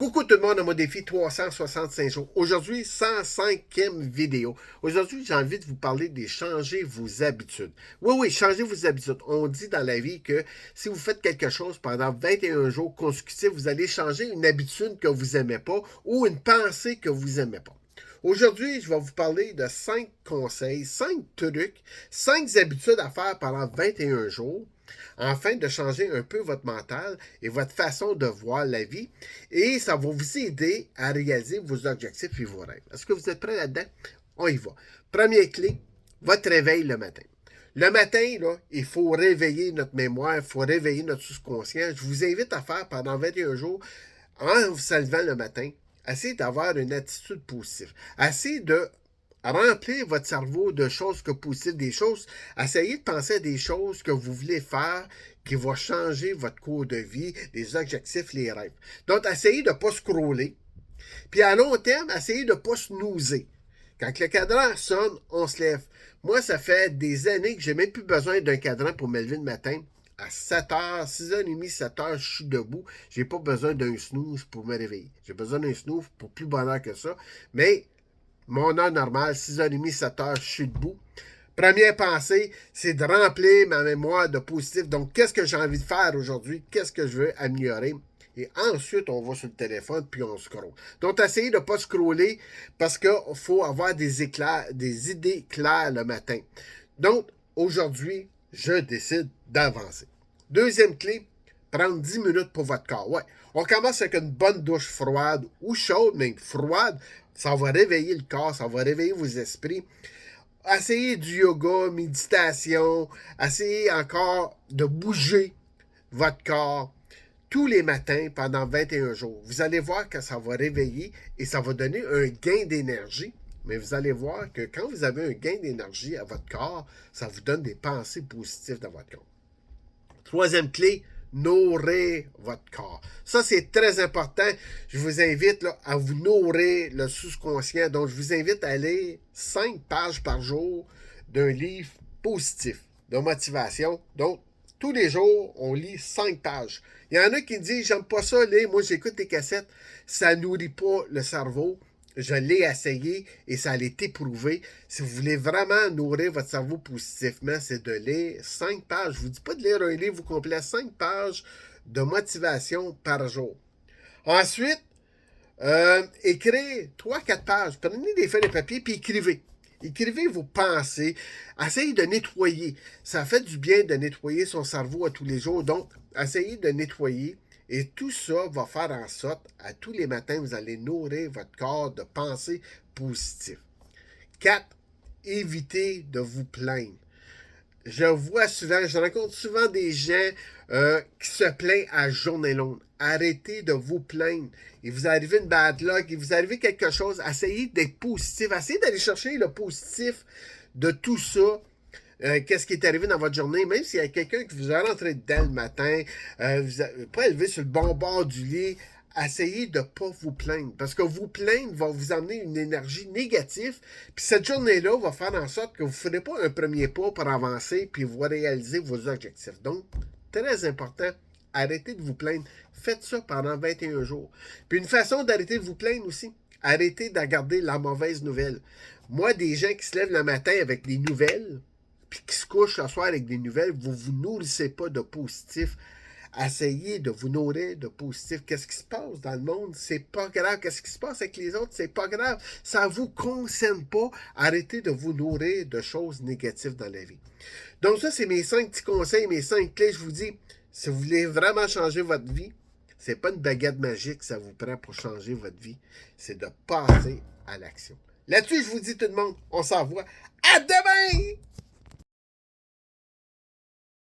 Coucou tout le monde à mon défi 365 jours. Aujourd'hui, 105e vidéo. Aujourd'hui, j'ai envie de vous parler de changer vos habitudes. Oui, changer vos habitudes. On dit dans la vie que si vous faites quelque chose pendant 21 jours consécutifs, vous allez changer une habitude que vous n'aimez pas ou une pensée que vous n'aimez pas. Aujourd'hui, je vais vous parler de 5 conseils, 5 trucs, 5 habitudes à faire pendant 21 jours afin de changer un peu votre mental et votre façon de voir la vie. Et ça va vous aider à réaliser vos objectifs et vos rêves. Est-ce que vous êtes prêts là-dedans? On y va. Première clé, votre réveil le matin. Le matin, là, il faut réveiller notre mémoire, il faut réveiller notre subconscient. Je vous invite à faire pendant 21 jours, en vous levant le matin, essayez d'avoir une attitude positive. Essayez de remplir votre cerveau de choses que positives, des choses. Essayez de penser à des choses que vous voulez faire qui vont changer votre cours de vie, les objectifs, les rêves. Donc, essayez de ne pas scroller. Puis à long terme, essayez de ne pas snoozer. Quand le cadran sonne, on se lève. Moi, ça fait des années que j'ai même plus besoin d'un cadran pour me lever le matin. À 7h, 6h30, 7h, je suis debout. J'ai pas besoin d'un snooze pour me réveiller. J'ai besoin d'un snooze pour plus bonheur que ça. Mais mon heure normale, 6h30, 7h, je suis debout. Première pensée, c'est de remplir ma mémoire de positif. Donc, qu'est-ce que j'ai envie de faire aujourd'hui? Qu'est-ce que je veux améliorer? Et ensuite, on va sur le téléphone, puis on scrolle. Donc, essayez de ne pas scroller parce qu'il faut avoir des idées claires le matin. Donc, aujourd'hui, je décide d'avancer. Deuxième clé, prendre 10 minutes pour votre corps. Ouais, on commence avec une bonne douche froide ou chaude, mais froide. Ça va réveiller le corps, ça va réveiller vos esprits. Essayez du yoga, méditation. Essayez encore de bouger votre corps tous les matins pendant 21 jours. Vous allez voir que ça va réveiller et ça va donner un gain d'énergie. Mais vous allez voir que quand vous avez un gain d'énergie à votre corps, ça vous donne des pensées positives dans votre corps. Troisième clé, nourrir votre corps. Ça, c'est très important. Je vous invite là, à vous nourrir le sous-conscient. Donc, je vous invite à lire 5 pages par jour d'un livre positif, de motivation. Donc, tous les jours, on lit 5 pages. Il y en a qui disent, j'aime pas ça, lire. Moi, j'écoute des cassettes. Ça nourrit pas le cerveau. Je l'ai essayé et ça a été prouvé. Si vous voulez vraiment nourrir votre cerveau positivement, c'est de lire 5 pages. Je ne vous dis pas de lire un livre complet, 5 pages de motivation par jour. Ensuite, écrire 3-4 pages. Prenez des feuilles de papier puis écrivez. Écrivez vos pensées. Essayez de nettoyer. Ça fait du bien de nettoyer son cerveau à tous les jours. Donc, essayez de nettoyer. Et tout ça va faire en sorte, à tous les matins, vous allez nourrir votre corps de pensées positives. 4. Évitez de vous plaindre. Je rencontre souvent des gens qui se plaignent à journée longue. Arrêtez de vous plaindre. Il vous arrive une bad luck, il vous arrive quelque chose. Essayez d'être positif. Essayez d'aller chercher le positif de tout ça. Qu'est-ce qui est arrivé dans votre journée, même s'il y a quelqu'un qui vous a rentré dedans le matin, vous n'avez pas élevé sur le bon bord du lit, essayez de ne pas vous plaindre. Parce que vous plaindre va vous amener une énergie négative. Puis cette journée-là va faire en sorte que vous ne ferez pas un premier pas pour avancer puis vous réaliser vos objectifs. Donc, très important, arrêtez de vous plaindre. Faites ça pendant 21 jours. Puis une façon d'arrêter de vous plaindre aussi, arrêtez de regarder la mauvaise nouvelle. Moi, des gens qui se lèvent le matin avec des nouvelles, puis qui se couchent le soir avec des nouvelles, vous ne vous nourrissez pas de positif. Essayez de vous nourrir de positif. Qu'est-ce qui se passe dans le monde? C'est pas grave. Qu'est-ce qui se passe avec les autres? C'est pas grave. Ça ne vous concerne pas. Arrêtez de vous nourrir de choses négatives dans la vie. Donc ça, c'est mes 5 petits conseils, mes 5 clés. Je vous dis, si vous voulez vraiment changer votre vie, c'est pas une baguette magique que ça vous prend pour changer votre vie. C'est de passer à l'action. Là-dessus, je vous dis tout le monde, on s'envoie. À demain!